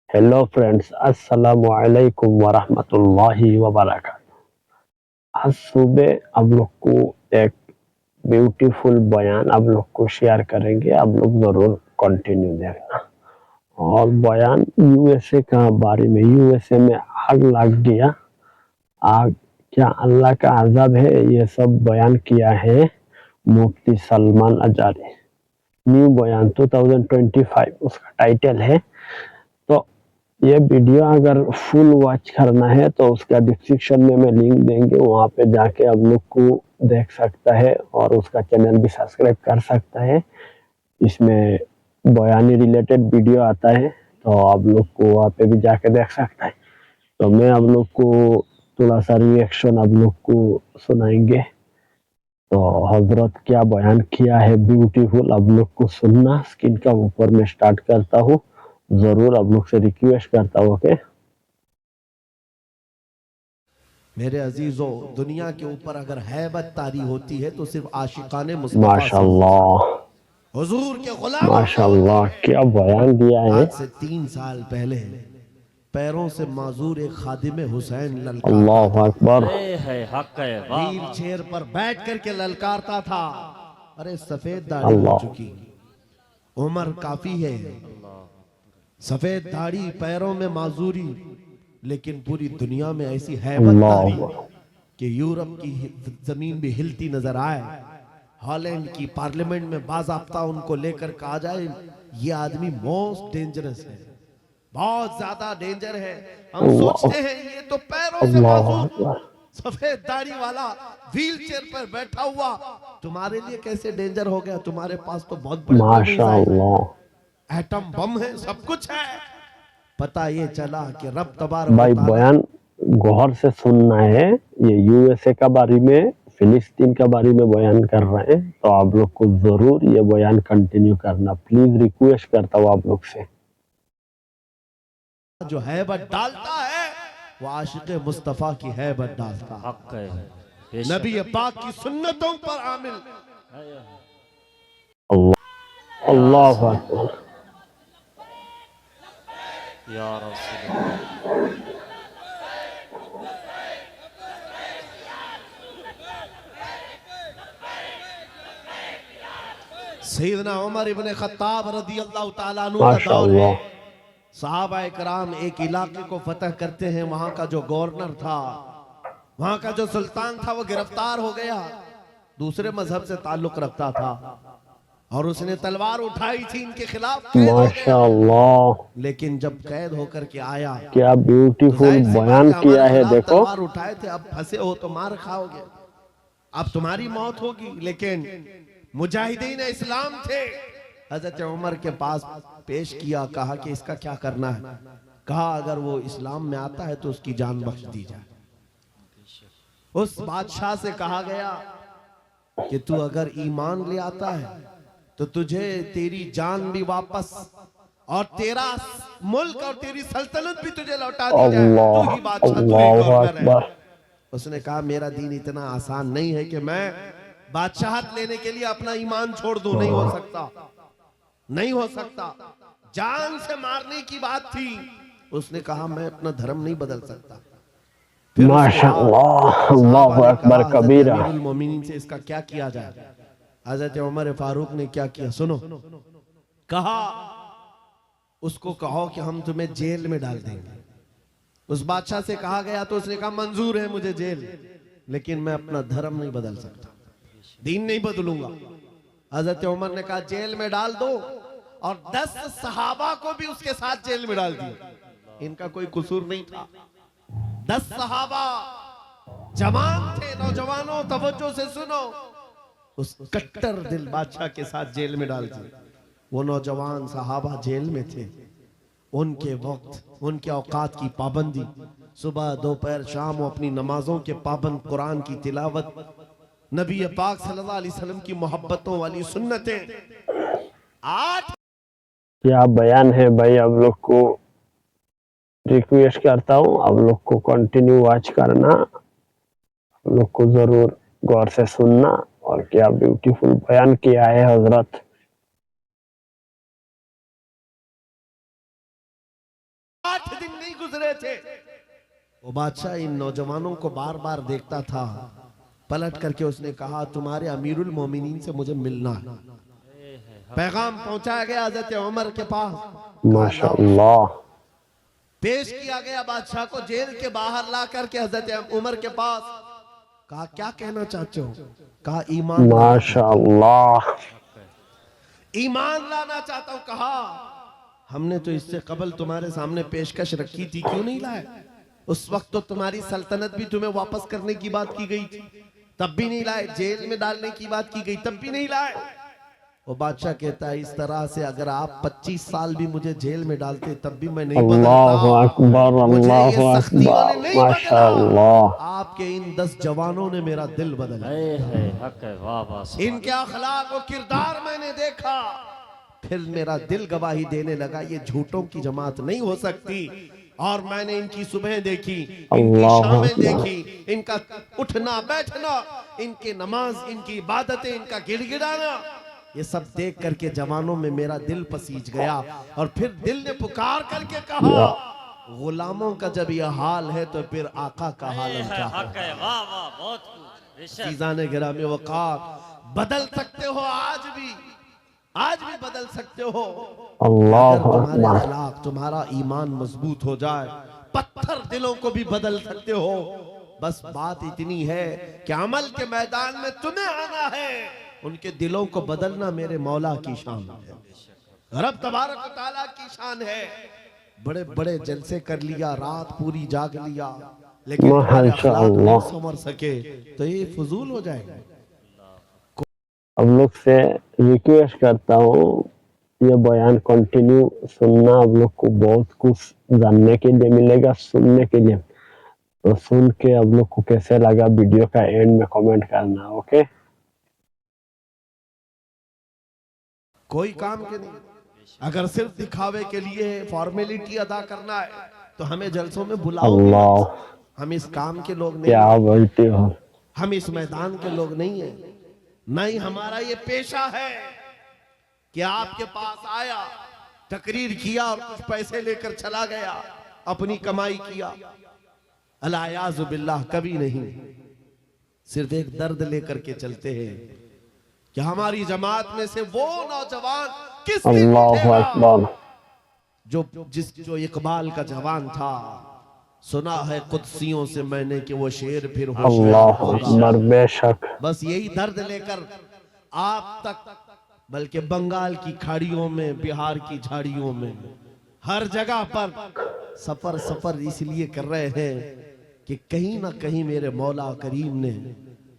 Hello friends, अस्सलामु अलैकुम वरहमतुल्लाहि वबरकातुहू। आज सुबह आप लोग को एक ब्यूटीफुल बयान आप लोग को शेयर करेंगे। आप लोग जरूर कंटिन्यू देखना। और बयान यूएसए का बारे में। यूएसए में आग लग गया। आग क्या अल्लाह का अज़ाब है? ये सब बयान किया है मुफ्ती सलमान अजारी। न्यू बयान 2025 उसका टाइटल है। तो ये वीडियो अगर फुल वॉच करना है तो उसका डिस्क्रिप्शन में मैं लिंक देंगे, वहाँ पे जाके आप लोग को देख सकता है और उसका चैनल भी सब्सक्राइब कर सकता है। इसमें बयानी रिलेटेड वीडियो आता है तो आप लोग को वहाँ पे भी जाके देख सकता है। तो मैं आप लोग को थोड़ा सा रिएक्शन आप लोग को सुनाएंगे। तो हजरत क्या बयान किया है ब्यूटीफुल, आप लोग को सुनना। स्क्रीन का ऊपर में स्टार्ट करता हूँ, जरूर आप लोग से रिक्वेस्ट करता हूँ। ओके मेरे अजीजों, दुनिया के ऊपर अगर हैबत तारी होती है तो सिर्फ आशिकाने मुस्तफा से माशाल्लाह, हुजूर के गुलामों से माशाल्लाह, होती है। क्या बयान दिया है। आज से 3 साल पहले पैरों से माजूर एक खादिम हुसैन ललकारता अल्लाह था। अकबर। व्हील चेयर पर बैठ करके ललकारता था। अरे सफेद दाढ़ी हो अल्लाह चुकी, उम्र काफी है, सफेद दाढ़ी, पैरों में माजूरी, लेकिन पूरी दुनिया में ऐसी हैबत तारी अल्लाह कि यूरोप की जमीन भी हिलती नजर आए। हॉलैंड की पार्लियामेंट में बाज़ाब्ता उनको लेकर कहा जाए ये आदमी मोस्ट डेंजरस है, बहुत ज्यादा डेंजर है। हम सोचते हैं ये तो पैरों से अल्लाह माजूर अकबर। सफेद दाढ़ी वाला व्हील चेयर पर बैठा हुआ तुम्हारे लिए कैसे डेंजर हो गया? तुम्हारे पास तो बहुत बड़े बड़े मिसाइल, माशाल्लाह एटम बम है, सब कुछ है। पता ये चला कि रब तबारक भाई, व तआला बयान गौर से सुनना है। ये यूएसए का बारे में, फिलिस्तीन का बारे में बयान कर रहे हैं, तो आप लोग को जरूर ये बयान कंटिन्यू करना। प्लीज रिक्वेस्ट करता हूँ आप लोग से। जो हैबत डालता है वो आशिक मुस्तफा की हैबत डालता है, नबी पाक की सुन्नतों पर आमिल। अल्लाह अल्लाह अकबर। या रसूल सैयदना उमर इब्ने खत्ताब रज़ी अल्लाह ताला अन्हु का दौर है। सहाबा इकराम एक इलाके को फतह करते हैं, वहां का जो गवर्नर था, वहां का जो सुल्तान था, वो गिरफ्तार हो गया। दूसरे मजहब से ताल्लुक रखता था और उसने तलवार उठाई थी इनके खिलाफ, कैद हो गया। माशाल्लाह, लेकिन जब कैद होकर के आया क्या ब्यूटीफुल बयान किया है। देखो, तलवार उठाए थे, अब फंसे हो तो मार खाओगे, अब तुम्हारी मौत होगी। लेकिन मुजाहिदीन इस्लाम थे, हजरत उमर के पास पेश किया, कहा कि इसका क्या करना है। कहा अगर वो इस्लाम में आता है तो उसकी जान बख्श दी जाए। उस बादशाह से कहा गया कि तू अगर ईमान ले आता है तो तुझे तेरी जान भी वापस और तेरा मुल्क और तेरी सल्तनत भी तुझे लौटा दी जाए। तू ही बादशाह, तू ही अल्लाह गवर्नर है। अकबर। उसने कहा मेरा दीन इतना आसान नहीं है कि मैं बादशाहत लेने के लिए अपना ईमान छोड़ दूं, नहीं हो सकता, नहीं हो सकता। जान से मारने की बात थी। उसने कहा मैं अपना धर्म नहीं बदल सकता। माशाअल्लाह, अल्लाहु अकबर कबीरा। अमीरुल मोमिनीन से इसका क्या किया जाए? हजरत उमर फारूक ने क्या किया सुनो। कहा उसको कहो कि हम तुम्हें जेल में डाल देंगे। उस बादशाह से कहा गया तो उसने कहा मंजूर है मुझे जेल, लेकिन मैं अपना धर्म नहीं बदल सकता, दीन नहीं बदलूंगा। हजरत उमर ने कहा जेल में डाल दो, और 10 सहाबा को भी उसके साथ जेल में डाल दिया। इनका कोई कसूर नहीं था। 10 सहाबा जवान थे। नौजवानों तवज्जो से सुनो, उस कट्टर दिल बादशाह के साथ जेल में डाल दिए। वो नौजवान सहाबा जेल में थे। उनके वक्त, उनके औकात की पाबंदी, सुबह दोपहर शाम वो अपनी नमाजों के पाबंद, कुरान की तिलावत, नबी पाक सल्लल्लाहु अलैहि वसल्लम की मोहब्बतों वाली सुन्नतें। 8 क्या बयान है भाई। आप लोग को रिक्वेस्ट करता हूँ, आप लोग को कंटिन्यू वॉच करना। आप लोग को जरूर गौर से सुनना। और क्या ब्यूटीफुल बयान किया है हजरत। 8 दिन नहीं गुजरे थे, वो बादशाह इन नौजवानों को बार बार देखता था। पलट करके उसने कहा, तुम्हारे अमीरुल मोमिनीन से मुझे मिलना है। पैगाम पहुंचाया गया हजरत उमर के पास, माशाअल्लाह। पेश किया गया बादशाह को, जेल के बाहर ला करके हजरत उमर के पास। कहा, क्या कहना चाहते हो? कहा, ईमान, माशाअल्लाह। ईमान लाना चाहता हूं। कहा, हमने तो इससे कबल तुम्हारे सामने पेशकश रखी थी, क्यों नहीं लाए? उस वक्त तो तुम्हारी सल्तनत भी तुम्हें वापस करने की बात की गई थी, तब भी नहीं लाए। जेल में डालने की बात की गई, तब भी नहीं लाए। वो बादशाह कहता है, इस तरह से अगर आप 25 साल भी मुझे जेल में डालते तब भी मैं नहीं अल्लाहु अकबर, मुझे ये अल्लाहु सख्तियों ने अकबर, नहीं बदला। माशाअल्लाह। आपके इन 10 जवानों ने मेरा दिल बदला। हक है, वाह वाह। इनके अखलाक और किरदार मैंने देखा, फिर मेरा दिल गवाही देने लगा, ये झूठों की जमात नहीं हो सकती। और मैंने इनकी सुबह देखी, इनकी शामें देखी, इनका उठना बैठना, इनके नमाज, इनकी इबादतें, इनका गिड़गिड़ाना, ये सब देख करके जवानों में मेरा दिल पसीज गया। और फिर दिल ने पुकार करके कहा, गुलामों का जब यह हाल है तो फिर आका का हाल क्या है? वाह वाह, बहुत खूब। चीज़ाने गिरामी वक़ार, बदल सकते हो आज भी बदल सकते हो। अगर तुम्हारे अखलाक, तुम्हारा ईमान मजबूत हो जाए, पत्थर दिलों को भी बदल सकते हो। बस बात इतनी है कि अमल के मैदान में तुम्हें आना है, उनके दिलों को बदलना मेरे मौला की शान है, रब तबारक व तआला की शान है। बड़े बड़े जलसे कर लिया, रात पूरी जाग लिया, लेकिन तुम्हारे अखलाक नहीं संवर सके तो ये फजूल हो जाएगा। आप लोग से रिक्वेस्ट करता हूँ, ये बयान कंटिन्यू सुनना। आप लोग को बहुत कुछ जानने के लिए मिलेगा, सुनने के लिए। तो सुन के आप लोग को कैसे लगा वीडियो का एंड में कमेंट करना, ओके? कोई काम के नहीं, अगर सिर्फ दिखावे के लिए फॉर्मेलिटी अदा करना है तो हमें जलसों में बुलाओ। अल्लाह, हम इस काम के लोग नहीं, क्या बोलते हो? हम इस मैदान के लोग नहीं है। नहीं, हमारा ये पेशा है कि आपके पास आया, तकरीर किया और कुछ पैसे लेकर चला गया, अपनी कमाई किया। अलायाज़ु बिल्लाह, कभी नहीं। सिर्फ एक दर्द लेकर के चलते हैं कि हमारी जमात में से वो नौजवान किस दिन अल्लाहु अकबर, जो इकबाल का जवान था। सुना है कुदसियों से मैंने कि वो शेर फिर अल्लाहु अकबर, बेशक। बस यही दर्द लेकर आप तक, बल्कि बंगाल की खाड़ियों में, बिहार की झाड़ियों में, हर जगह पर सफर इसलिए कर रहे हैं कि कहीं ना कहीं मेरे मौला करीम ने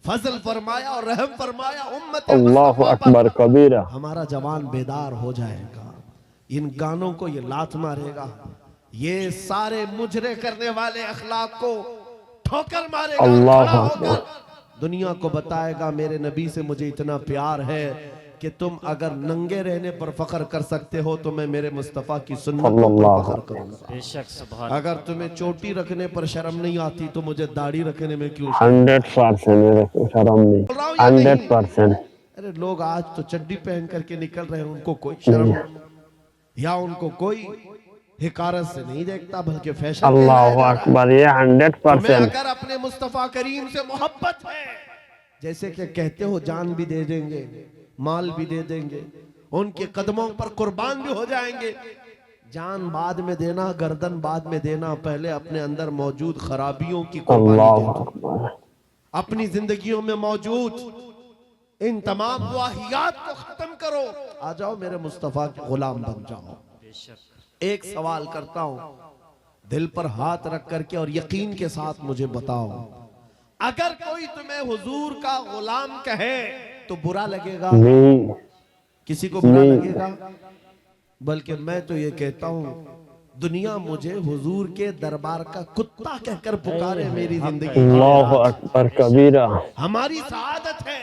फजल फरमाया और रहम फरमाया उम्मत अल्लाहु अकबर कबीरा। हमारा जवान बेदार हो जाएगा, इन गानों को ये लात मारेगा, ये सारे मुजरे करने वाले अखलाक को ठोकर मारेगा, खड़ा होकर दुनिया को बताएगा मेरे नबी से मुझे इतना प्यार है कि तुम अगर नंगे रहने पर फख्र कर सकते हो तो मैं मेरे मुस्तफा की सुन्नत पर फख्र करूंगा। बेशक, सुभान। अगर तुम्हें चोटी रखने पर शर्म नहीं आती तो मुझे दाढ़ी रखने में क्यों? 100% मेरे को शर्म नहीं, 100%। अरे लोग आज तो चड्डी पहन करके निकल रहे हैं, उनको कोई शर्म या उनको कोई हिकारत से नहीं देखता, बल्कि फैशन। अल्लाहु अकबर, ये 100%। अगर अपने मुस्तफा करीम से मोहब्बत है, जैसे कि कहते हो जान भी दे देंगे, माल भी दे देंगे, उनके कदमों पर कुर्बान भी हो जाएंगे। जान बाद में देना, गर्दन बाद में देना, पहले अपने अंदर मौजूद खराबियों की कुर्बानी दो। अपनी जिंदगियों में मौजूद इन तमाम वाहियात को खत्म करो, आ जाओ मेरे मुस्तफा के गुलाम बन जाओ। एक सवाल करता हूं, दिल पर हाथ रख करके और यकीन के साथ मुझे बताओ, अगर कोई तुम्हें हुजूर का गुलाम कहे तो बुरा लगेगा? नहीं, किसी को बुरा लगेगा? बल्कि मैं तो ये कहता हूँ, दुनिया मुझे हुजूर के दरबार का कुत्ता कहकर पुकारे, मेरी जिंदगी। अल्लाहु अकबर कबीरा। हमारी सआदत है,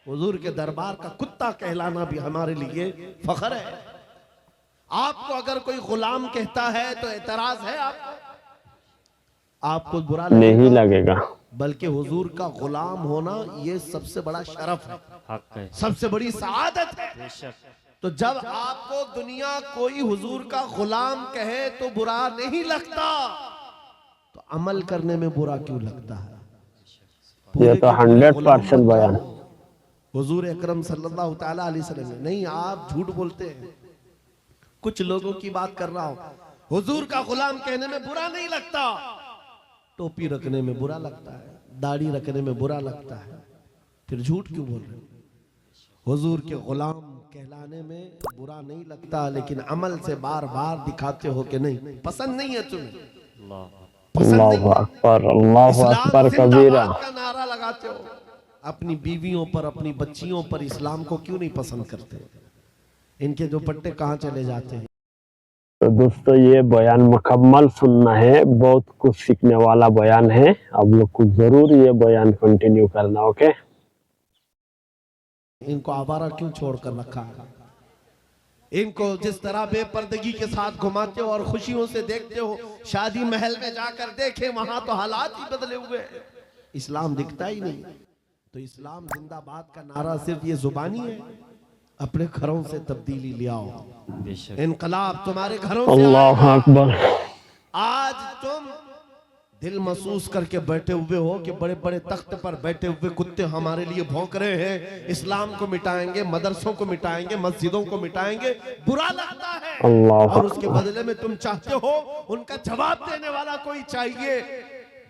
हुजूर के दरबार का कुत्ता कहलाना भी हमारे लिए फख्र है। आपको अगर कोई गुलाम कहता है तो एतराज है आपको बुरा नहीं लगेगा, बल्कि हुजूर का गुलाम होना ये सबसे बड़ा शरफ है, सबसे बड़ी सआदत है। تو جب آپ کو دنیا کوئی حضور کا غلام کہے تو برا نہیں لگتا، تو عمل کرنے میں برا کیوں لگتا ہے؟ یہ تو 100% بیان۔ حضور اکرم صلی اللہ تعالیٰ علیہ وسلم نہیں، آپ جھوٹ بولتے ہیں، کچھ لوگوں کی بات کر رہا ہوں۔ حضور کا غلام کہنے میں برا نہیں لگتا، ٹوپی رکھنے میں برا لگتا ہے، داڑھی رکھنے میں برا لگتا ہے، پھر جھوٹ کیوں بول رہے ہیں؟ حضور کے غلام کہلانے میں برا نہیں لگتا، لیکن عمل سے بار بار دکھاتے ہو کہ نہیں، پسند نہیں ہے تمہیں، اللہ پسند نہیں اللہ ہے، اکبر، اللہ اسلام اکبر زندہ کبیرہ۔ باد کا نعرہ لگاتے ہو، اپنی بیویوں پر اپنی بچیوں پر اسلام کو کیوں نہیں پسند کرتے؟ ان کے دوپٹے کہاں چلے جاتے ہیں؟ تو دوستو یہ بیان مکمل سننا ہے، بہت کچھ سیکھنے والا بیان ہے، آپ لوگ کو ضرور یہ بیان کنٹینیو کرنا، اوکے؟ ان کو آوارہ کیوں چھوڑ کر رکھا ہے؟ ان کو جس طرح بے پردگی کے ساتھ گھماتے ہو اور خوشیوں سے دیکھتے ہو، شادی محل میں جا کر دیکھیں وہاں تو حالات ہی بدلے ہوئے ہیں، اسلام دکھتا ہی نہیں۔ تو اسلام زندہ باد کا نعرہ صرف یہ زبانی ہے؟ اپنے گھروں سے تبدیلی لے آؤ، بے شک انقلاب تمہارے گھروں سے آئے اللہ گا۔ اکبر۔ آج تم دل محسوس کر کے بیٹھے ہوئے ہو کہ بڑے بڑے تخت پر بیٹھے ہوئے کتے ہمارے لیے بھونک رہے ہیں، اسلام کو مٹائیں گے، مدرسوں کو مٹائیں گے، مسجدوں کو مٹائیں گے، برا لگتا ہے، اللہ اور اس کے بدلے میں تم چاہتے ہو ان کا جواب دینے والا کوئی چاہیے۔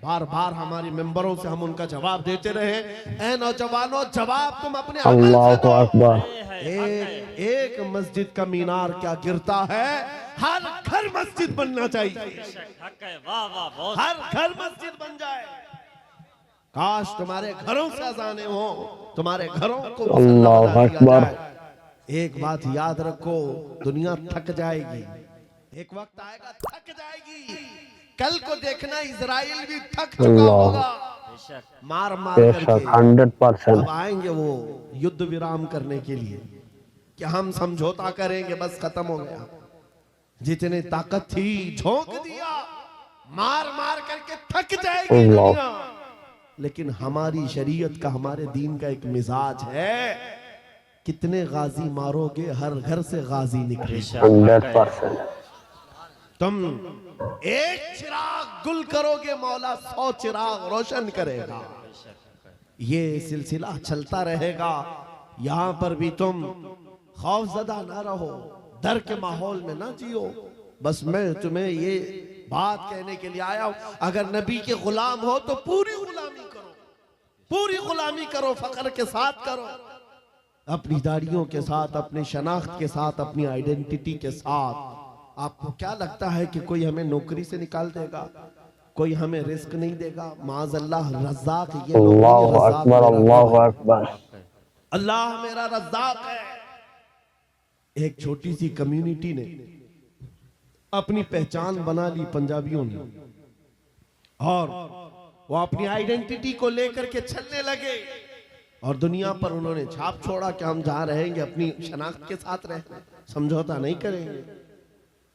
بار بار ہماری ممبروں سے ہم ان کا جواب دیتے رہے، اے نوجوانوں جواب تم اپنے عمل سے اللہ دو۔ اکبر۔ ایک مسجد کا مینار کیا گرتا ہے، ہر گھر مسجد بننا چاہیے، حق ہے، واہ واہ، بہت ہر گھر مسجد بن جائے۔ کاش تمہارے گھروں سے اذانیں ہوں، تمہارے گھروں کو مصلی اللہ بنا دیا اکبر۔ جائے۔ ایک بات یاد رکھو، دنیا تھک جائے گی، ایک وقت آئے گا تھک جائے گی، کل کو دیکھنا اسرائیل بھی تھک چکا اللہ ہوگا، بے شک مار مار بے کر شک کے 100%۔ اب آئیں گے وہ یدھ ویرام کرنے کے لیے کہ ہم سمجھوتا کریں گے، بس ختم ہو گیا، جتنے طاقت تھی جھونک دیا، مار مار کر کے تھک جائے گی اللہ۔ دنیا۔ لیکن ہماری شریعت کا، ہمارے دین کا ایک مزاج ہے، کتنے غازی مارو گے ہر گھر سے غازی نکلے بے گا۔ شک، حق ہے، 100%۔ تم ایک چراغ گل کرو گے، مولا 100 چراغ روشن کرے گا۔ یہ سلسلہ چلتا رہے گا، یہاں پر بھی تم خوف زدہ نہ رہو، ڈر کے ماحول میں نہ جیو۔ بس میں تمہیں یہ بات کہنے کے لیے آیا ہوں، اگر نبی کے غلام ہو تو پوری غلامی کرو، پوری غلامی کرو، فخر کے ساتھ کرو، اپنی داڑیوں کے ساتھ، اپنی شناخت کے ساتھ، اپنی آئیڈینٹیٹی کے ساتھ۔ آپ کو کیا لگتا ہے کہ کوئی ہمیں نوکری سے نکال دے گا، کوئی ہمیں رزق نہیں دے گا؟ معاذ اللہ، رزاق یہ لوگ نہیں، اللہ رزاق اکبر، میرا اللہ رب ہے، اکبر۔ اللہ میرا رزاق ہے۔ ایک چھوٹی سی کمیونٹی نے اپنی پہچان بنا لی پنجابیوں نے، اور وہ اپنی آئیڈینٹیٹی کو لے کر کے چلنے لگے، اور دنیا پر انہوں نے چھاپ چھوڑا کہ ہم جہاں رہیں گے اپنی شناخت کے ساتھ رہیں گے، سمجھوتا نہیں کریں گے۔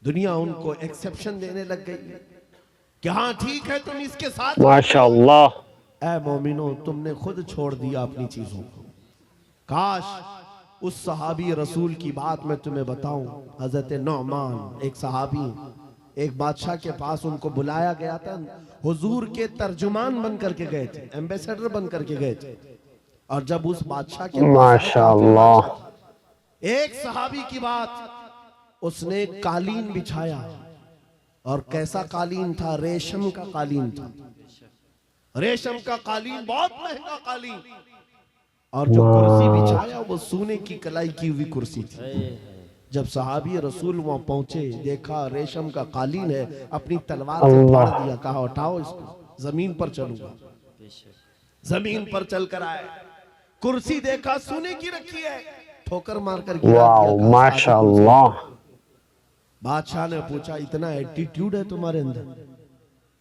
دنیا ان کو ایکسپشن دینے لگ گئی کہ ہاں ٹھیک ہے تم اس کے ساتھ۔ ماشاءاللہ۔ اے مومنو، تم نے خود چھوڑ دیا اپنی چیزوں کو۔ کاش اس صحابی رسول کی بات میں تمہیں بتاؤں، حضرت نعمان ایک صحابی، ایک بادشاہ کے پاس ان کو بلایا گیا تھا، حضور کے ترجمان بن کر کے گئے تھے، ایمبیسیڈر بن کر کے گئے تھے، اور جب اس بادشاہ کے پاس ماشاءاللہ۔ ایک صحابی کی بات، اس نے قالین بچھایا، اور کیسا قالین تھا؟ ریشم کا قالین تھا، ریشم کا قالین، بہت مہنگا قالین، اور جو کرسی بچھایا وہ سونے کی کلائی کی ہوئی کرسی تھی۔ جب صحابی رسول وہاں پہنچے، دیکھا ریشم کا قالین ہے، اپنی تلوار سے پھاڑ دیا، کہا اٹھاؤ اس کو، زمین پر چلوں گا۔ زمین پر چل کر آئے، کرسی دیکھا سونے کی رکھی ہے، ٹھوکر مار کر گرا دیا، واو، کہا ماشاءاللہ۔ بادشاہ نے پوچھا اتنا ایٹیٹیوڈ ہے تمہارے اندر،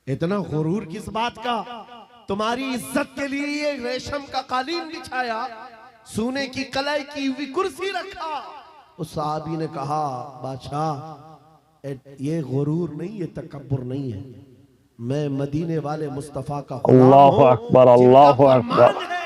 اتنا غرور کس بات کا؟ تمہاری عزت کے لیے یہ ریشم کا قالین بچھایا، سونے کی کلائی کی ہوئی کرسی رکھا۔ اس صحابی نے کہا بادشاہ یہ غرور نہیں، یہ تکبر نہیں ہے، میں مدینے والے مصطفیٰ کا غلام اللہ ہوں، اکبر، جن کا اللہ فرمان اکبر۔ ہے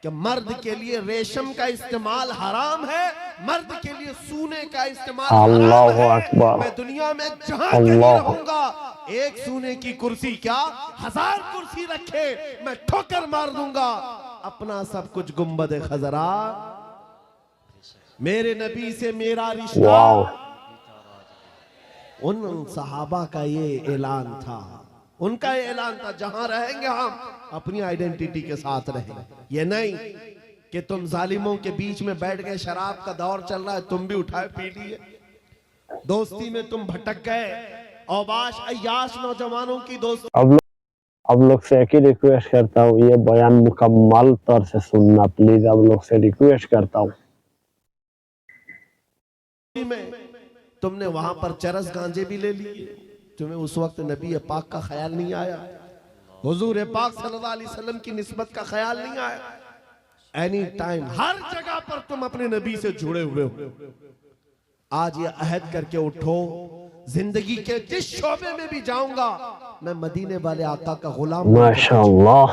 کہ مرد کے لیے ریشم کا استعمال حرام ہے، مرد کے لیے سونے کا استعمال اللہ حرام ہے۔ اکبر۔ میں دنیا میں جہاں کہیں اللہ۔ رہوں گا، ایک سونے کی کرسی کیا 1000 کرسی رکھے میں ٹھوکر مار دوں گا۔ اپنا سب کچھ گنبد خضرا، میرے نبی سے میرا رشتہ۔ واو، ان صحابہ کا یہ اعلان تھا، ان کا یہ اعلان تھا جہاں رہیں گے ہم اپنی آئیڈینٹیٹی کے ساتھ رہیں گے۔ یہ نہیں کہ تم ظالموں کے بیچ میں بیٹھ گئے، شراب کا دور چل رہا ہے، تم بھی اٹھائے پی لیے، دوستی میں تم بھٹک گئے، اوباش عیاش نوجوانوں کی دوستی اب لوگ سے ایک ہی ریکویسٹ کرتا ہوں، یہ بیان مکمل طور سے سننا پلیز، اب لوگ سے ریکویسٹ کرتا ہوں۔ میں تم نے وہاں پر چرس گانجے بھی لے لیے، تمہیں اس وقت نبی پاک کا خیال نہیں آیا، حضور پاک صلی اللہ علیہ وسلم کی نسبت کا خیال نہیں آیا۔ اینی ٹائم ہر جگہ پر تم اپنے نبی سے جڑے ہوئے ہو۔ آج یہ عہد کر کے اٹھو، زندگی کے جس شعبے میں بھی جاؤں گا میں مدینے والے آقا کا غلام بن کر ماشاءاللہ،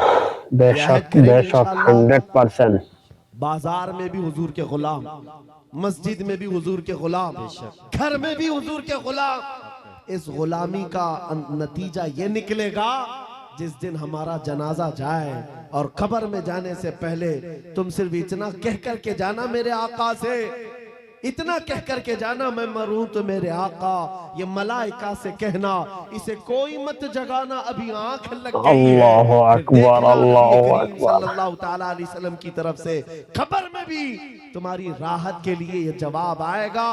بے شک بے شک 100%۔ بازار میں بھی حضور کے غلام، مسجد میں بھی حضور کے غلام، گھر میں بھی حضور کے غلام۔ اس غلامی کا نتیجہ یہ نکلے گا جس دن ہمارا جنازہ جائے اور قبر میں جانے سے پہلے تم صرف اتنا کہہ کر کے جانا میرے آقا سے، اتنا کہہ کر کے جانا میں مروں تو میرے آقا، یہ ملائکہ سے کہنا اسے کوئی مت جگانا ابھی آنکھ لگ گئی ہے۔ اللہ اکبر، اللہ کریم اکبر۔ صلی اللہ تعالیٰ علیہ وسلم کی طرف سے قبر میں بھی تمہاری راحت کے لیے یہ جواب آئے گا،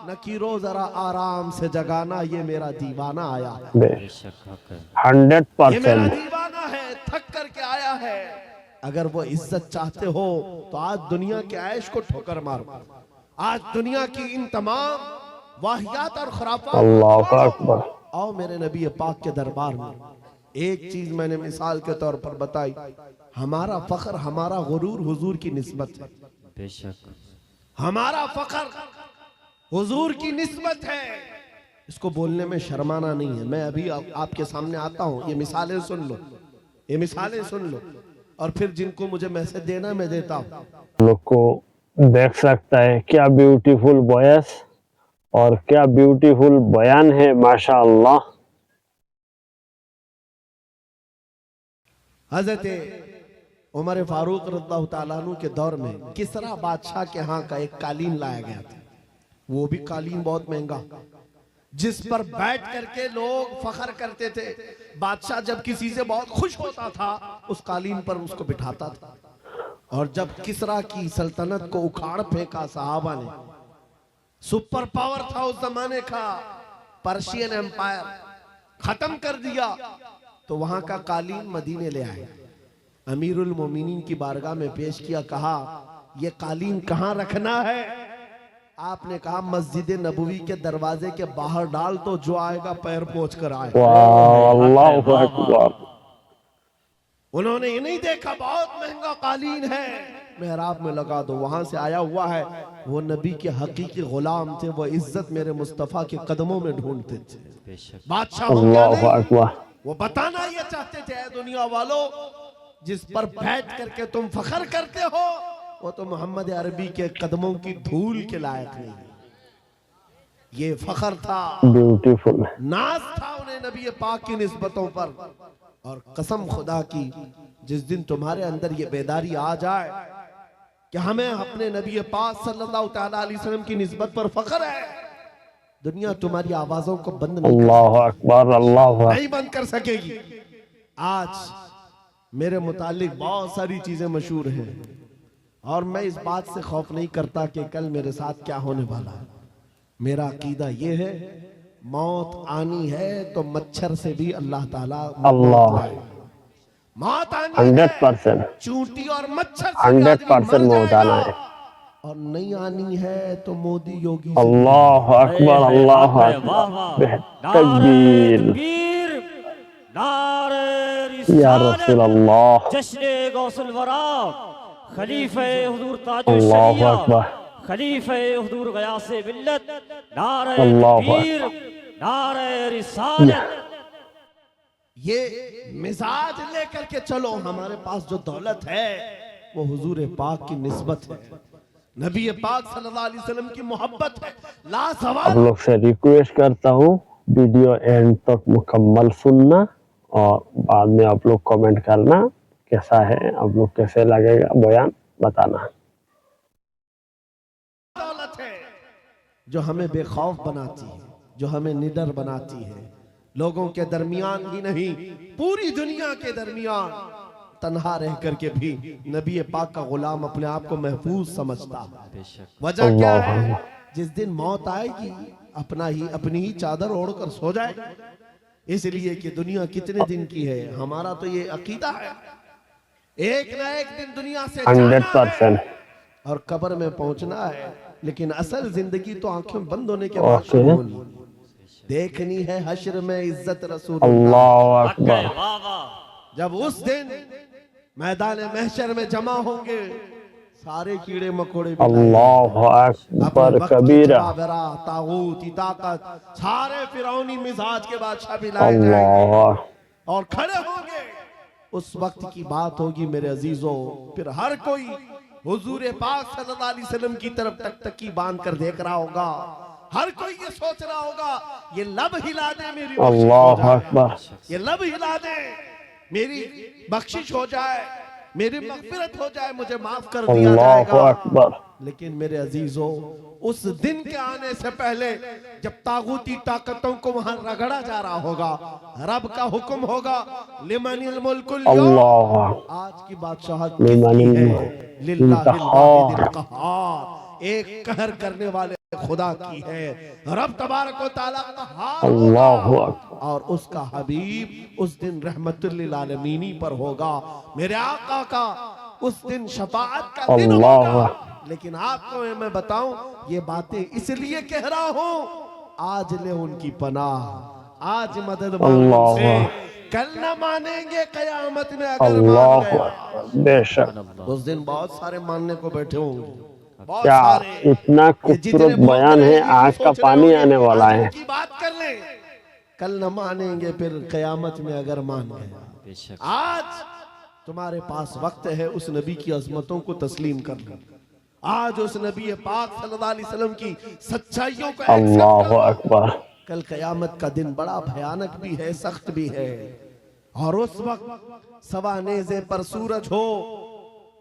نکیرو ذرا آرام سے جگانا، یہ میرا دیوانہ آیا ہے، بے بے شک حق ہے۔ یہ میرا 100%۔ دیوانہ ہے، تھک کر کے آیا ہے۔ اگر وہ عزت چاہتے ہو تو آج دنیا کے عیش کو ٹھوکر مارو، آج دنیا کی ان تمام واہیات اور خرافات اللہ اکبر۔ آؤ میرے نبی پاک کے دربار میں۔ ایک چیز میں نے مثال کے طور پر بتائی، ہمارا فخر، ہمارا غرور حضور کی نسبت ہے، بے شک ہمارا فخر حضور کی نسبت ہے، اس کو بولنے میں شرمانا نہیں ہے۔ میں ابھی آپ کے سامنے آتا ہوں، یہ مثالیں سن لو، یہ مثالیں سن لو، اور پھر جن کو مجھے میسج دینا میں دیتا ہوں۔ لوگ کو دیکھ سکتا ہے کیا بیوٹیفل وائس اور کیا بیوٹیفل بیان ہے، ماشاءاللہ۔ حضرت عمر فاروق رضی اللہ تعالیٰ عنہ کے دور میں کسرا بادشاہ کے ہاں کا ایک قالین لایا گیا تھا، وہ بھی قالین بہت مہنگا، جس پر بیٹھ کر کے لوگ فخر کرتے تھے۔ بادشاہ جب کسی سے بہت خوش ہوتا تھا اس قالین پر اس کو بٹھاتا تھا، اور جب کسرا کی سلطنت کو اکھاڑ پھینکا صحابہ نے، سپر پاور تھا اس زمانے کا، پرشین ایمپائر ختم کر دیا، تو وہاں کا قالین مدینے لے آئے، امیر المومنین کی بارگاہ میں پیش کیا، کہا یہ قالین کہاں رکھنا ہے؟ آپ نے کہا مسجد نبوی کے دروازے کے باہر ڈال، تو جو آئے گا پیر پوچھ کر آئے۔ واہ، اللہ اکبر۔ انہوں نے یہ نہیں دیکھا بہت مہنگا قالین ہے، محراب میں لگا دو، وہاں سے آیا ہوا ہے، وہ نبی کے حقیقی غلام تھے، وہ عزت میرے مصطفیٰ کے قدموں میں ڈھونڈتے تھے۔ بے شک بادشاہوں کا اللہ نہیں، اکبر۔ وہ بتانا یہ چاہتے تھے، اے دنیا والو، جس پر بیٹھ کر کے تم فخر کرتے ہو وہ تو محمد عربی کے قدموں کی دھول کے لائق نہیں۔ یہ فخر تھا، بیوٹیفل۔ ناز تھا انہیں نبی پاک کی نسبتوں پر، اور قسم خدا کی جس دن تمہارے اندر یہ بیداری آ جائے کہ ہمیں اپنے نبی پاک صلی اللہ تعالیٰ علیہ وسلم کی نسبت پر فخر ہے، دنیا تمہاری آوازوں کو بند نہیں کر اللہ اکبر، اللہ اکبر۔ نہیں بند کر سکے گی۔ آج میرے متعلق بہت ساری چیزیں مشہور ہیں، اور میں اس بات سے خوف نہیں کرتا کہ کل میرے ساتھ کیا ہونے والا ہے۔ میرا عقیدہ یہ ہے موت آنی ہے تو مچھر سے بھی اللہ تعالیٰ اللہ، موت آنی ہے 100%۔ چونٹی اور مچھر سے بھی آدمی 100% مر موت جائے آنا گا، ہے۔ اور نہیں آنی ہے تو مودی یوگی سے اللہ اکبر، اللہ اکبر۔ تکبیر تکبیر، نعرہ یا رسالت، رسول اللہ۔ جشن غوث الورا، خلیفہ حضور تاج اللہ الشریعہ، اکبر۔ خلیفہ حضور غیاث ملت، نعرہ اللہ تکبیر، نعرہ رسالت۔ یہ مزاج لے کر کے چلو، ہمارے پاس جو دولت ہے وہ حضور پاک کی نسبت ہے، नबी पाक सल्लल्लाहु अलैहि वसल्लम की मोहब्बत है आप लाजवाब। लोग से रिक्वेस्ट करता हूँ वीडियो एंड तक मुकम्मल सुनना और बाद में आप लोग कमेंट करना कैसा है, आप लोग कैसे लगेगा बयान बताना। दौलत है जो हमें बेखौफ बनाती है, जो हमें निडर बनाती है, लोगों के दरमियान ही नहीं पूरी दुनिया के दरमियान तन्हा रह करके भी नबी पाक का गुलाम अपने आप को महफूज समझता है। वजह क्या अल्लाह है? अल्लाह। जिस दिन मौत आएगी अपनी ही चादर ओढ़कर सो जाए, इसलिए कि दुनिया कितने दिन की है। हमारा तो ये अकीदा है एक ना एक दिन दुनिया से जाना है 100% और कब्र में पहुंचना है, लेकिन असल जिंदगी तो आंखें बंद होने के बाद ओके। शुरू होनी, देखनी है हश्र में इज्जत रसूल। अल्लाह हक है, अकबर। वाह वाह। जब उस दिन मैदान महशर में जमा होंगे सारे कीड़े मकोड़े भी अल्लाह अपने अकबर वक्त के कबीरा। जबाबरा तागूती ताकत सारे फिरौनी मिजाज के बादशाह भी लाए जाएंगे अल्लाह और खड़े होंगे। उस वक्त की बात होगी मेरे अजीजों, फिर हर कोई हुजूर पाक सल्लल्लाहु अलैहि वसल्लम की तरफ टकटकी बांध कर देख रहा होगा। हर कोई ये सोच रहा होगा ये लब हिला दे मेरी बख्शिश हो अल्लाह जाए, अकबर। ये लब हिला दे मेरी बख्शिश हो जाए, मेरी मगफिरत हो जाए, मुझे माफ कर दिया अल्लाह जाएगा। अकबर। लेकिन मेरे अजीजों, उस दिन के आने से पहले जब तागूती ताकतों को वहां रगड़ा जा रहा होगा, रब का हुक्म होगा लिमनिल मुल्कुल यौम, अल्लाह आज की बादशाहत लिमनिल किसकी है? मुल्क लिल्लाहिल इंतहा। वाहिदिल कहार, एक कहर करने वाले खुदा की है। रब तबारक व तआला कहार अल्लाह होगा अकबर। और उसका हबीब उस दिन रहमतुल लिल आलमीनी पर होगा। मेरे आका का उस दिन शफाअत का दिन अल्लाह होगा। लेकिन आपको मैं बताऊं ये बातें इसलिए कह रहा हूं आज ले उनकी पनाह, आज मदद मांगो अल्लाह उनसे, कल न मानेंगे कयामत में अगर मान अल्लाह गया। बेशक। उस दिन बहुत सारे मानने को बैठे होंगे, बहुत क्या सारे। इतना ये खूबसूरत जितने बोल बयान रहे है, हैं, ये आज का सोच रहे पानी होंगे, आने वाला आज है। उनकी बात कर लें, कल न मानेंगे फिर कयामत में अगर मान गए। बेशक। आज तुम्हारे पास वक्त है उस नबी की अजमतों को तस्लीम कर लो। आज उस नबी पाक सल्लल्लाहु अलैहि वसल्लम की सच्चाइयों को एक्सेप्ट अल्लाह कर लो। अकबर। कल कयामत का दिन बड़ा भयानक भी है, सख्त भी है। और उस वक्त सवा नेज़े पर सूरज हो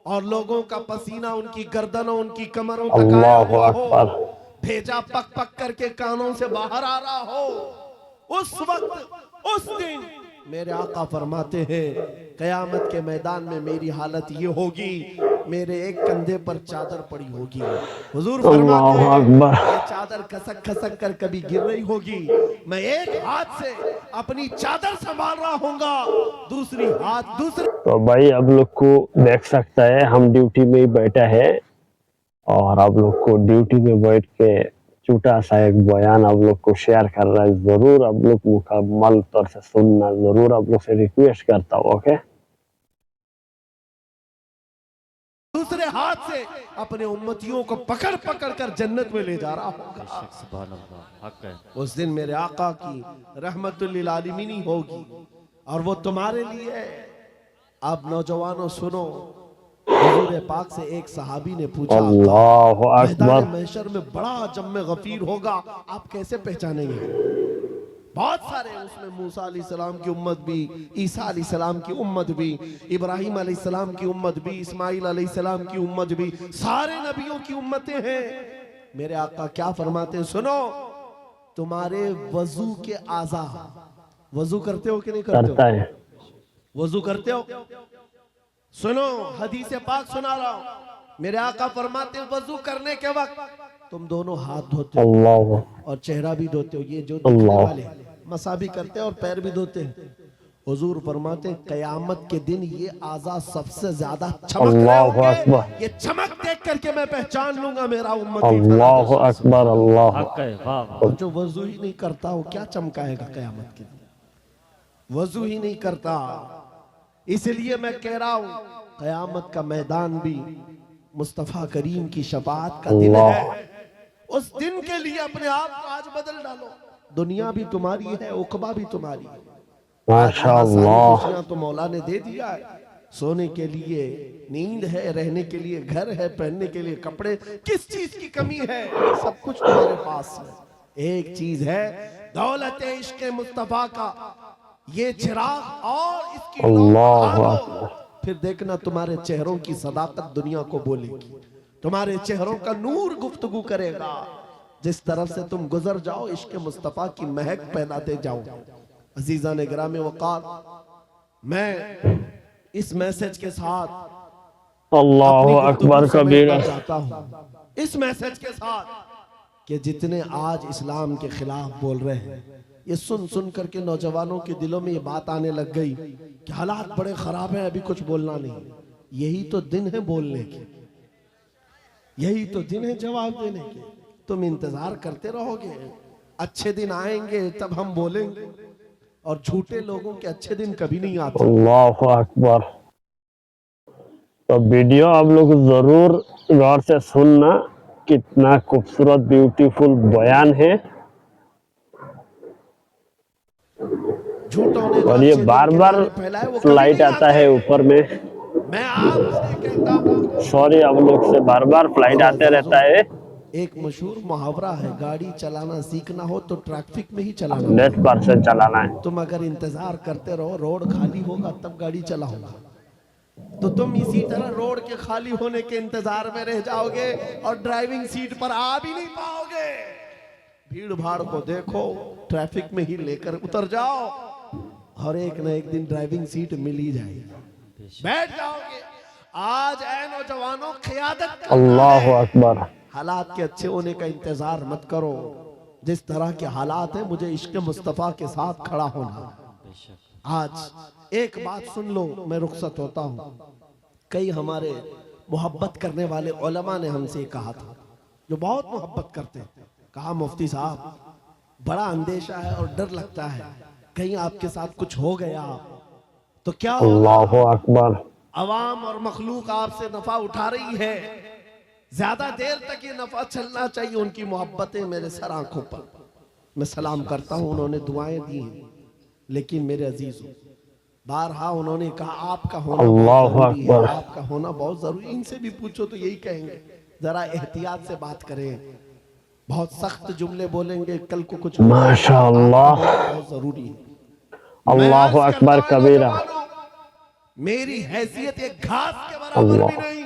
और लोगों का पसीना उनकी गर्दनों उनकी कमरों तक आया अल्लाह हुआ हो, अकबर। भेजा पक पक करके कानों से बाहर आ रहा हो, उस वक्त उस दिन मेरे आका फरमाते हैं कयामत के मैदान में मेरी हालत ये होगी, मेरे एक कंधे पर चादर पड़ी होगी। हुजूर फरमाते अल्लाह हैं अकबर। ये चादर खसक खसक कर कभी गिर रही होगी, मैं एक हाथ से अपनी चादर संभाल रहा हूँगा, दूसरी हाथ दूसरे। तो भाई आप लोग को देख सकता है हम ड्यूटी में ही बैठा है और आप लोग को ड्यूटी में बैठ के छोटा सा एक बयान आप लोग को शेयर कर रहा है। जरूर आप लोग मुकम्मल तौर से सुनना, जरूर आप लोग से रिक्वेस्ट करता हूँ। ओके, दूसरे हाथ से अपने उम्मतियों को पकड़ पकड़ कर जन्नत में ले जा रहा होगा। बेशक, सुभान अल्लाह, हक है। उस दिन मेरे आका की रहमतुल लिल आलमीनी होगी और वो तुम्हारे लिए है। आप नौजवानों सुनो, हुजूर पाक से एक सहाबी ने पूछा अल्लाह मैदान अकबर। महशर में बड़ा जम्मे गफीर होगा, आप कैसे पहचानेंगे? बहुत सारे उसमें मूसा अलैहिस्सलाम की उम्मत भी, ईसा अलैहिस्सलाम की उम्मत भी, इब्राहिम अलैहिस्सलाम की उम्मत भी, इस्माइल अलैहिस्सलाम की उम्मत भी, सारे नबियों की उम्मतें हैं। मेरे आका क्या फरमाते हैं सुनो, तुम्हारे वजू के आज़ा, वजू करते हो कि नहीं करते करता हो? है। वजू करते हो? सुनो हदीस पाक सुना रहा हूं। मेरे आका फरमाते हैं वजू करने के वक्त तुम दोनों हाथ धोते हो अल्लाह और चेहरा भी धोते हो, ये जो दिखने अल्लाह। वाले मसा भी करते हैं और पैर भी धोते हैं। हुजूर फरमाते हैं कयामत के दिन ये आज़ा सबसे ज्यादा चमक रहे अल्लाह होंगे, अकबर। ये चमक देख करके मैं पहचान लूंगा मेरा उम्मती अल्लाह फलाना। अकबर। अल्लाह हक है, वाह वाह। और जो वजू ही नहीं करता हो क्या चमकाएगा कयामत के दिन? वजू ही नहीं करता। इसलिए मैं कह रहा हूं कयामत का मैदान भी मुस्तफा करीम की शफाअत का दिन अल्लाह। है। उस दिन के लिए अपने आप को आज बदल डालो। दुनिया भी तुम्हारी है, उकबा भी तुम्हारी है। माशाअल्लाह। खुशियां तो मौला ने दे दिया है, सोने के लिए नींद है, रहने के लिए घर है, पहनने के लिए कपड़े, किस चीज की कमी है? सब कुछ तुम्हारे पास है। एक चीज है, दौलत इश्क मुस्तफा का ये चिराग और इसकी लौ अल्लाह बढ़ा अकबर। दो, फिर देखना तुम्हारे चेहरों की सदाकत दुनिया को बोलेगी, तुम्हारे चेहरों का नूर गुफ्तगू करेगा। जिस तरफ से तुम गुजर जाओ इश्क मुस्तफा की महक फैलाते जाओ। अजीजा ने गिरामे वक़ार, मैं इस मैसेज के साथ अल्लाह अपनी अकबर गुफ्तगू कबीरा। समेटना चाहता हूं, इस मैसेज के साथ कि जितने आज इस्लाम के खिलाफ बोल रहे हैं, ये सुन सुन करके नौजवानों के दिलों में ये बात आने लग गई कि हालात बड़े खराब हैं, अभी कुछ बोलना नहीं। यही तो दिन है बोलने के, यही तो दिन है जवाब देने के। तुम इंतजार करते रहोगे, अच्छे दिन आएंगे तब हम बोलेंगे, और झूठे लोगों के अच्छे दिन कभी नहीं आते। अल्लाह अकबर। तो वीडियो आप लोग जरूर गौर से सुनना, कितना खूबसूरत ब्यूटीफुल बयान है। झूठों ने जो और ये अच्छे दिन बार के बार नारे फैलाए वो कभी फ्लाइट नहीं आता आते। है ऊपर में। मैं आपसे कहता हूं, सॉरी, आप लोग से बार बार फ्लाइट आते रहता है। एक मशहूर मुहावरा है, गाड़ी चलाना सीखना हो तो ट्रैफिक में ही चलाना। 100% चलाना है। तुम अगर इंतजार करते रहो रोड खाली होगा तब गाड़ी चलाओगा, तो तुम इसी तरह रोड के खाली होने के इंतजार में रह जाओगे और ड्राइविंग सीट पर आ भी नहीं पाओगे। भीड़ भाड़ को देखो, ट्रैफिक में ही लेकर उतर जाओ और एक न एक दिन ड्राइविंग सीट मिल ही जाएगी, बैठ जाओगे। आज ऐ नौजवानों, क़ियादत करना अल्लाह है। अकबर। हालात के अच्छे होने का इंतजार मत करो, जिस तरह के हालात है मुझे इश्क मुस्तफा के साथ खड़ा होना। आज एक बात सुन लो, मैं रुखसत होता हूँ। कई हमारे मोहब्बत करने वाले उलमा ने हमसे कहा था, जो बहुत मोहब्बत करते हैं, कहा मुफ्ती साहब बड़ा अंदेशा है और डर लगता है, कहीं आपके साथ कुछ हो गया तो क्या होगा? अल्लाह अकबर। अवाम और मखलूक आपसे नफा उठा रही है, ज्यादा देर तक ये नफा चलना चाहिए। उनकी मोहब्बतें मेरे सर आंखों पर, मैं सलाम करता हूं, उन्होंने दुआएं दी हैं। लेकिन मेरे अजीजों, बारहा उन्होंने कहा आपका होना बहुत जरूरी है, आपका होना बहुत जरूरी। इनसे भी पूछो तो यही कहेंगे, जरा एहतियात से बात करें, बहुत सख्त जुमले बोलेंगे, कल को कुछ माशाअल्लाह, बहुत जरूरी है। अल्लाह अकबर कबीरा। मेरी हैसियत एक घास के बराबर भी नहीं।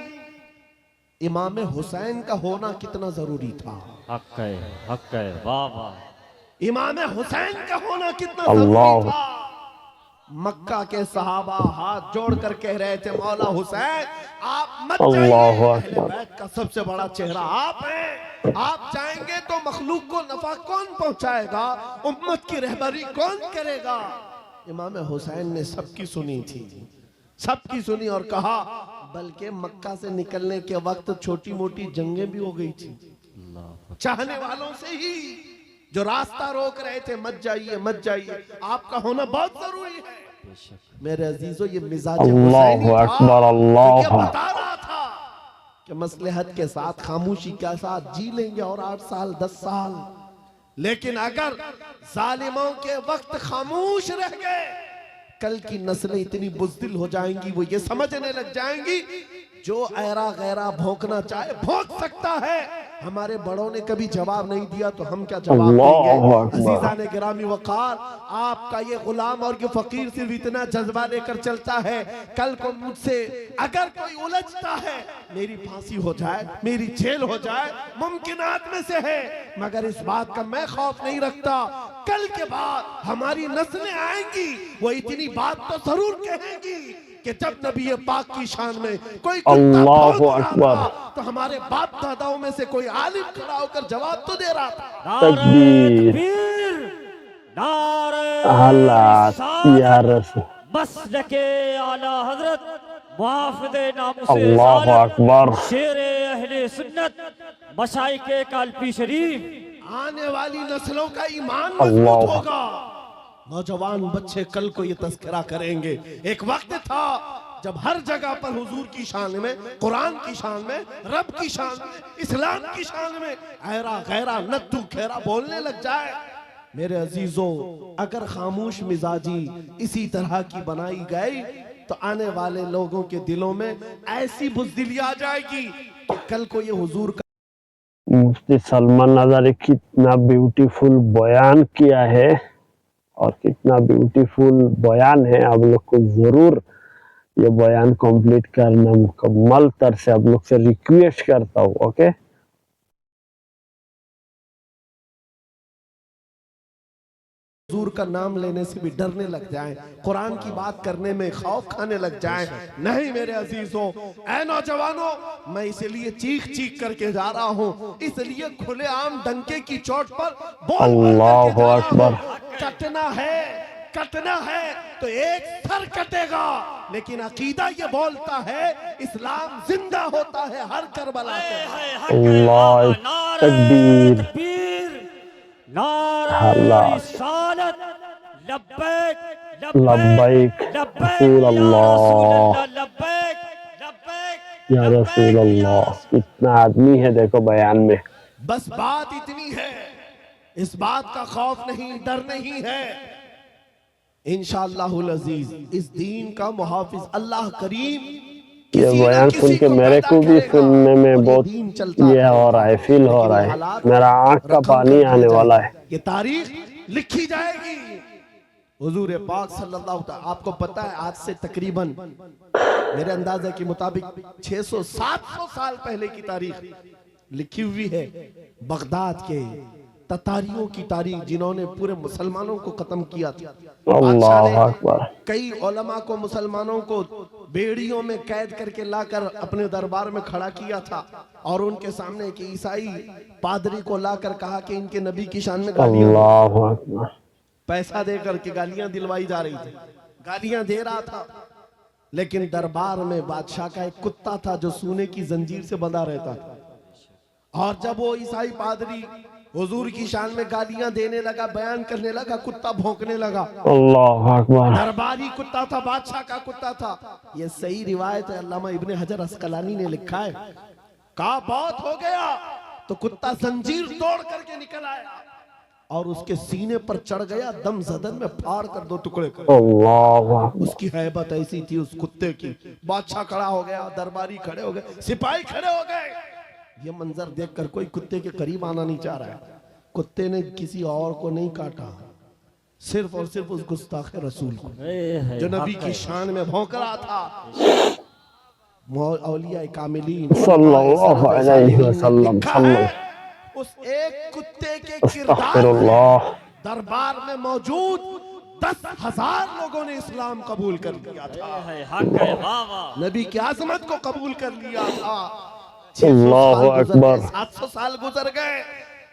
इमाम हुसैन का होना कितना जरूरी था। हक है, हक है, वाह वाह। इमाम हुसैन का होना कितना अल्लाह। जरूरी था। मक्का के सहाबा हाथ जोड़कर कह रहे थे, मौला हुसैन आप मत जाइए, अल्लाह अहले बैत का सबसे बड़ा चेहरा आप हैं। आप जाएंगे तो मखलूक को नफा कौन पहुंचाएगा, उम्मत की रहबरी कौन करेगा? इमाम हुसैन ने सबकी सुनी थी, सबकी सुनी और कहा, बल्कि मक्का से निकलने के वक्त छोटी मोटी जंगें भी हो गई थी। चाहने वालों से ही जो रास्ता रोक रहे थे, मत जाइए मत जाइए, आपका होना बहुत जरूरी है। मेरे अजीजों, ये मिजाज हुसैनी था, अकबर, अल्लाह। ये बता रहा था कि मसलहत के साथ खामोशी के साथ जी लेंगे और 8 साल 10 साल, लेकिन अगर जालिमों के वक्त खामोश रह गए, कल की नस्लें इतनी बुज़दिल हो जाएंगी, वो ये समझने लग जाएंगी जो ऐरा गैरा भौंकना चाहे भौंक सकता है। हमारे बड़ों ने कभी जवाब नहीं दिया तो हम क्या जवाब देंगे? अजीजा ने गिरामी वक़ार, आपका ये गुलाम और ये फकीर सिर्फ इतना जज्बा लेकर चलता है, कल को मुझसे अगर कोई उलझता है, मेरी फांसी हो जाए, मेरी जेल हो जाए, मुमकिनात में से है, मगर इस बात का मैं खौफ नहीं रखता। कल के बाद हमारी नस्लें आएंगी, वो इतनी बात तो जरूर कहेंगी कि जब नबी पाक की शान में कोई अल्लाहु अकबर, तो हमारे बाप दादाओं में से कोई आलिम खड़ा होकर जवाब तो दे रहा था। तकबीर, नारे या रसूल, मसलके आला हजरत मुहाफिज़े नामुस अल्लाहु रिसालत, अकबर। शेरे अहले सुन्नत, मशाइखे कालपी शरीफ। आने वाली नस्लों का ईमान अल्लाह। मजबूत होगा। नौजवान बच्चे कल को ये तस्करा करेंगे। एक वक्त था जब हर जगह पर हुजूर की शान में, कुरान की शान में, रब की शान में, इस्लाम की शान में ऐरा गैरा नत्थु खेरा बोलने लग जाए। मेरे अजीजों, अगर खामोश मिजाजी इसी तरह की बनाई गई تو آنے والے لوگوں کے دلوں میں ایسی بزدلی آ جائے گی کہ کل کو یہ حضور کا مفتی سلمان نظری کتنا بیوٹیفل بیان کیا ہے اور کتنا بیوٹیفل بیان ہے. آپ لوگ کو ضرور یہ بیان کمپلیٹ کرنا مکمل طر سے آپ لوگ سے ریکویسٹ کرتا ہوں. اوکے حضور کا نام لینے سے بھی ڈرنے لگ جائیں, قرآن کی بات کرنے میں خوف کھانے لگ جائیں. نہیں میرے عزیزوں, اے نوجوانوں, میں اسی لیے چیخ چیخ کر کے جا رہا ہوں, اس لیے کھلے عام ڈنکے کی چوٹ پر بول اللہ اکبر. کٹنا ہے تو ایک سر کٹے گا, لیکن عقیدہ یہ بولتا ہے اسلام زندہ ہوتا ہے ہر کربلا پہ. اللہ تکبیر. نعرہ رسالت لبیک لبیک رسول اللہ, لبیک لبیک یا رسول اللہ. کتنا آدمی ہے دیکھو بیان میں. بس بات اتنی ہے, اس بات کا خوف نہیں, ڈر نہیں ہے. انشاءاللہ العزیز اس دین کا محافظ اللہ کریم یہ بیان سن کے میرے کو بھی سننے میں بہت یہ ہو رہا ہے, فیل ہو رہا ہے, میرا آنکھ کا پانی آنے والا ہے. یہ تاریخ لکھی جائے گی. حضور پاک صلی اللہ علیہ وسلم, آپ کو پتا ہے آج سے تقریباً میرے اندازے کے مطابق 600-700 سال پہلے کی تاریخ لکھی ہوئی ہے. بغداد کے تتاریوں کی تاریخ جنہوں نے پورے مسلمانوں کو ختم کیا تھا. اللہ اکبر. کئی علماء کو, مسلمانوں کو بیڑیوں میں قید کر کے لا کر اپنے دربار میں کھڑا کیا تھا, اور ان کے سامنے ایک عیسائی پادری کو لا کر کہا کہ ان کے نبی کی شان میں گالیاں, اللہ اکبر. پیسہ دے کر کے گالیاں دلوائی جا رہی تھی, گالیاں دے رہا تھا. لیکن دربار میں بادشاہ کا ایک کتا تھا جو سونے کی زنجیر سے بندھا رہتا تھا, اور جب وہ عیسائی پادری حضور کی شان میں گالیاں دینے لگا, بیان کرنے لگا, کتا بھونکنے لگا. اللہ اکبر. درباری کتا تھا, بادشاہ کا کتا تھا. یہ صحیح روایت ہے, علامہ ابن حجر عسقلانی نے لکھا ہے. کہا بہت ہو گیا, تو کتا زنجیر توڑ کر کے نکل آیا اور اس کے سینے پر چڑھ گیا, دم زدن میں پھاڑ کر 2 ٹکڑے کر. اللہ اکبر. اس کی حیبت ایسی تھی اس کتے کی. بادشاہ کھڑا ہو گیا, درباری کھڑے ہو گئے, سپاہی کھڑے ہو گئے. یہ منظر دیکھ کر کوئی کتے کے قریب آنا نہیں چاہ رہا ہے. کتے نے کسی اور کو نہیں کاٹا, صرف اور صرف اس گستاخ رسول کو جو نبی کی شان میں بھونک رہا تھا. اولیاء کاملین صلی اللہ علیہ وسلم. اس ایک کتے کے استغفر کردار اللہ. دربار میں موجود 10,000 لوگوں نے اسلام قبول کر لیا تھا, حق ہے. واہ واہ. نبی کی عظمت کو قبول کر لیا تھا. اللہ اکبر. 700 سال گزر گئے,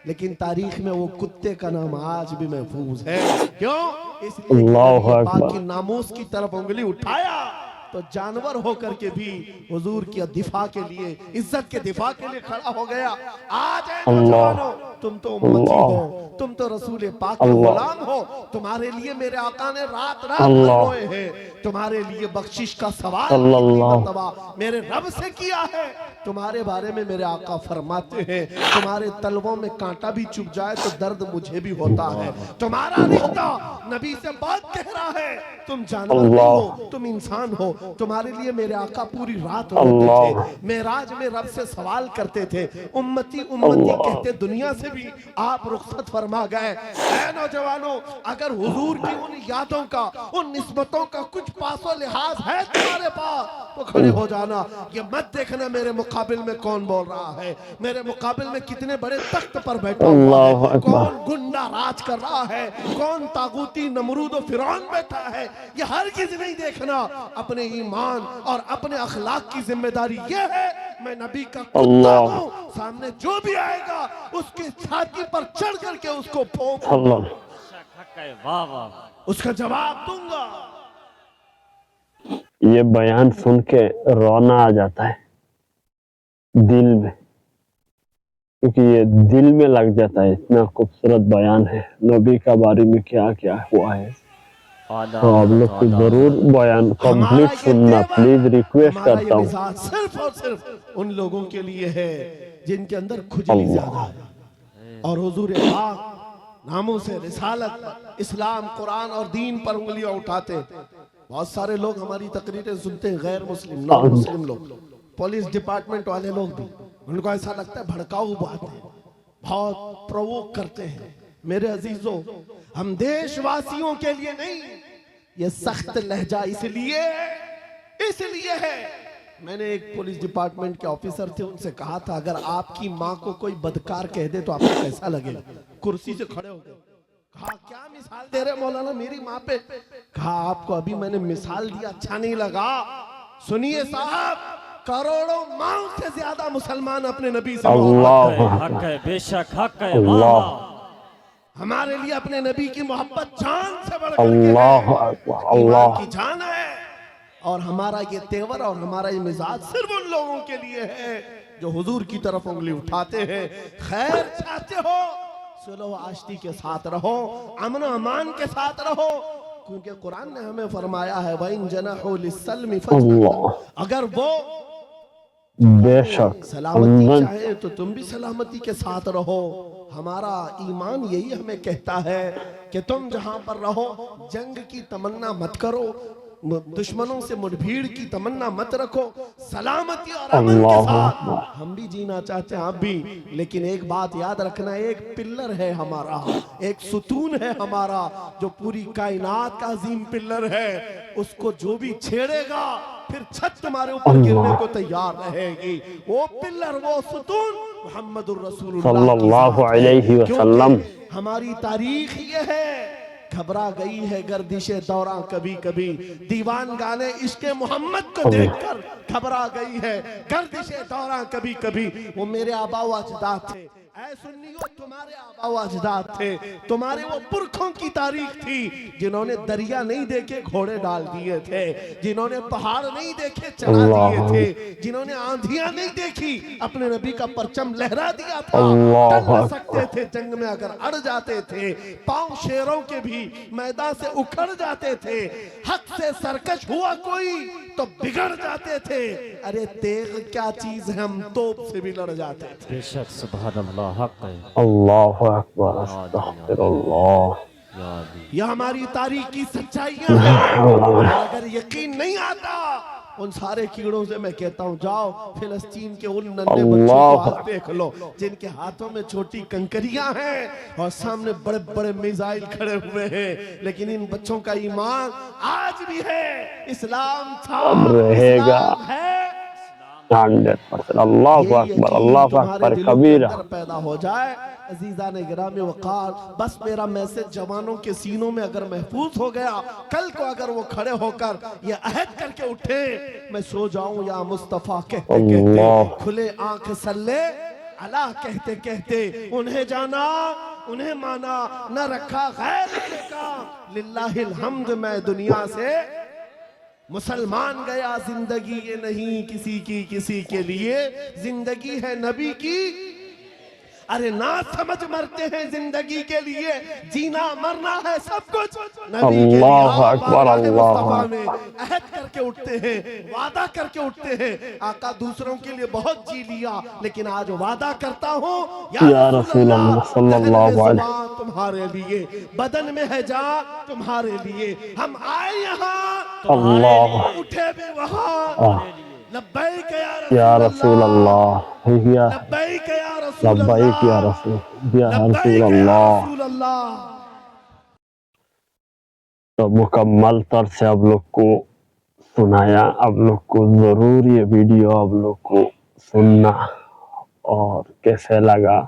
لیکن تاریخ میں وہ کتے کا نام آج بھی محفوظ ہے. کیوں؟ اس لیے اللہ کہ پاک اکبر. کی ناموس کی طرف انگلی اٹھایا تو جانور ہو کر کے بھی حضور کی دفاع کے لیے, عزت کے دفاع کے لیے کھڑا ہو گیا. آج اے نوجوانوں, تم تو امتی ہو, تم تو رسول پاک کے غلام ہو. تمہارے لیے میرے آقا نے رات رات روئے ہیں, تمہارے لیے بخشش کا سوال کتنی مرتبہ میرے رب سے کیا ہے. تمہارے بارے میں میرے آقا فرماتے ہیں, تمہارے تلووں میں کانٹا بھی چبھ جائے تو درد مجھے بھی ہوتا ہے. تمہارا رشتہ نبی سے بہت گہرا ہے. تم جانور نہیں ہو, تم انسان ہو. تمہارے لیے میرے آقا پوری رات روتے تھے, معراج میں رب سے سوال کرتے تھے, امتی امتی کہتے دنیا سے بھی آپ رخصت فرما گئے. اے نوجوانوں, اگر حضور کی ان یادوں کا, ان نسبتوں کا کچھ پاس و لحاظ ہے تمہارے پاس تو کھڑے ہو جانا. یہ مت دیکھنا میرے مقابل میں کون بول رہا ہے, میرے مقابل میں کتنے بڑے تخت پر بیٹھا ہوا ہے, کون گنڈا راج کر رہا ہے, کون طاغوتی نمرود و فرعون بیٹھا ہے. یہ ہرگز نہیں دیکھنا. اپنے ایمان اور اپنے اخلاق کی ذمہ داری یہ ہے, میں نبی کا کتا ہوں, سامنے جو بھی آئے گا اس کی چھاتی پر چڑھ کر کے اس کو پھونک, حق ہے. واہ واہ. اس کا جواب دوں گا. یہ بیان سن کے رونا آ جاتا ہے دل میں, کیونکہ یہ دل میں لگ جاتا ہے. اتنا خوبصورت بیان ہے نبی کا بارے میں کیا کیا ہوا ہے. تو آپ لوگ کو ضرور بیان کمپلیٹ سننا, پلیز ریکویسٹ کرتا ہوں. صرف اور صرف ان لوگوں کے لیے ہے جن کے اندر کھجلی زیادہ ہے, اور حضور پاک ناموں سے رسالت, اسلام, قرآن اور دین پر انگلیاں اٹھاتے. بہت سارے لوگ ہماری تقریریں سنتے ہیں، غیر مسلم، نان مسلم لوگ، پولیس ڈپارٹمنٹ والے لوگ بھی، ان کو ایسا لگتا ہے بھڑکاؤ باتیں بہت پرووک کرتے ہیں۔ میرے عزیزوں، ہم دیش واسیوں کے لیے نہیں، یہ سخت لہجہ اس لیے ہے۔ میں نے ایک پولیس ڈپارٹمنٹ کے آفیسر تھے، ان سے کہا تھا اگر آپ کی ماں کو کوئی بدکار کہہ دے تو آپ کو کیسا لگے گا؟ کرسی سے کھڑے ہو گئے، کہا کیا مثال دے رہے مولانا میری ماں پہ؟ کہا آپ کو ابھی میں نے مثال دیا، اچھا نہیں لگا؟ سنیے صاحب، کروڑوں ماں سے زیادہ مسلمان اپنے نبی سے محبت اللہ حق ہے، بے شک حق ہے، اللہ واہ ہمارے لیے اپنے نبی کی محبت جان سے بڑھ کر کے اللہ ہے، اکبر ایمان اللہ کی جان ہے۔ اور ہمارا یہ تیور اور ہمارا یہ مزاج صرف ان لوگوں کے لیے ہے جو حضور کی طرف انگلی اٹھاتے ہیں۔ خیر چاہتے ہو، صلح و آشتی کے ساتھ رہو، امن و امان کے ساتھ رہو، کیونکہ قرآن نے ہمیں فرمایا ہے وَإِن جَنَحُوا لِلسَّلْمِ فَاجْنَحْ لَهُ، اگر وہ بے شک سلامتی چاہے تو تم بھی سلامتی کے ساتھ رہو۔ ہمارا ایمان یہی ہمیں کہتا ہے کہ تم جہاں پر رہو جنگ کی تمنا مت کرو، دشمنوں سے مڑبھیڑ کی تمنا مت رکھو، سلامتی اور امن کے اللہ ساتھ اکبر ہم بھی جینا چاہتے ہیں، آپ بھی۔ لیکن ایک بات یاد رکھنا، ایک پلر ہے ہمارا، ایک ستون ہے ہمارا جو پوری کائنات کا عظیم پلر ہے، اس کو جو بھی چھیڑے گا پھر چھت تمہارے اوپر گرنے کو تیار رہے گی۔ وہ پلر، وہ ستون محمد الرسول صلی اللہ کی اللہ ذات ہے، علیہ وسلم۔ کیونکہ ہماری تاریخ یہ ہے، گھبرا گئی ہے گردش دوراں کبھی کبھی، دیوان گانے عشق محمد کو دیکھ کر گھبرا گئی ہے گردش دوراں کبھی کبھی۔ وہ میرے آبا و اجداد تھے، اے سنیو تمہارے آبا و اجداد تھے، تمہارے وہ پرکھوں کی تاریخ تھی جنہوں نے دریا نہیں دیکھے گھوڑے ڈال دیے تھے، جنہوں نے پہاڑ نہیں دیکھے چڑھا دیے تھے، جنہوں نے آندھیاں نہیں دیکھی اپنے نبی کا پرچم لہرا دیا تھا، ٹل نہ سکتے تھے جنگ میں اگر اڑ جاتے تھے، پاؤں شیروں کے بھی میدان سے اکھڑ جاتے تھے، حق سے سرکش ہوا کوئی تو بگڑ جاتے تھے، ارے تیغ کیا چیز ہے ہم توپ سے بھی لڑ جاتے تھے۔ بے شک سبحان اللہ حق ہے، اللہ اکبر استغفر اللہ۔ یہ ہماری تاریخ کی سچائیاں ہیں، اور اگر یقین نہیں آتا ان سارے کیڑوں سے میں کہتا ہوں جاؤ فلسطین کے ان ننھے بچوں کو آج دیکھ لو جن کے ہاتھوں میں چھوٹی کنکریاں ہیں اور سامنے بڑے بڑے میزائل کھڑے ہوئے ہیں، لیکن ان بچوں کا ایمان آج بھی ہے، اسلام تھا، رہے گا اسلام ہے۔ 100%۔ اللہ یہ اکبر یقین اللہ تمہارے اکبر دلوں کے کبیرہ۔ اندر پیدا ہو جائے۔ عزیزان گرامی وقار، بس میرا میسج جوانوں کے سینوں میں اگر محفوظ ہو گیا، کل کو اگر وہ کھڑے ہو کر یہ عہد کر کے اٹھے میں سو جاؤں یا مصطفیٰ کہتے کہتے، کھلے آنکھ سلے اللہ کہتے کہتے، انہیں جانا انہیں مانا نہ رکھا غیر کے کام، للہ الحمد میں دنیا سے مسلمان گیا، زندگی یہ نہیں کسی کی کسی کے لیے، زندگی ہے نبی کی، ارے نہ سمجھ مرتے ہیں زندگی کے لیے، جینا مرنا ہے سب کچھ نبی کے لیے۔ اللہ اکبر مصطفیٰ میں عہد کر کے اٹھتے ہیں، وعدہ کر کے اٹھتے ہیں، آقا دوسروں کے لیے بہت جی لیا لیکن آج وعدہ کرتا ہوں یا رسول اللہ صلی اللہ علیہ وسلم، تمہارے لیے بدن میں ہے جان تمہارے لیے، ہم آئے یہاں اللہ اٹھے بھی وہاں، لبیک یا رسول اللہ، لبیک یا رسول لبیک یا اللہ، رسول یا رسول لبیک یا اللہ۔ رسول اللہ۔ تو مکمل طور سے آپ لوگ کو سنایا، آپ لوگ کو ضرور یہ ویڈیو آپ لوگ کو سننا اور کیسے لگا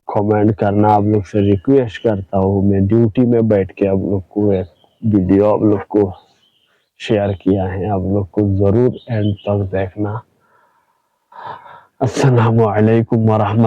کامنٹ کرنا آپ لوگ سے ریکویسٹ کرتا ہوں۔ میں ڈیوٹی میں بیٹھ کے آپ لوگ کو ایک ویڈیو آپ لوگ کو شیئر کیا ہے، آپ لوگ کو ضرور اینڈ تک دیکھنا۔ السلام علیکم ورحمۃ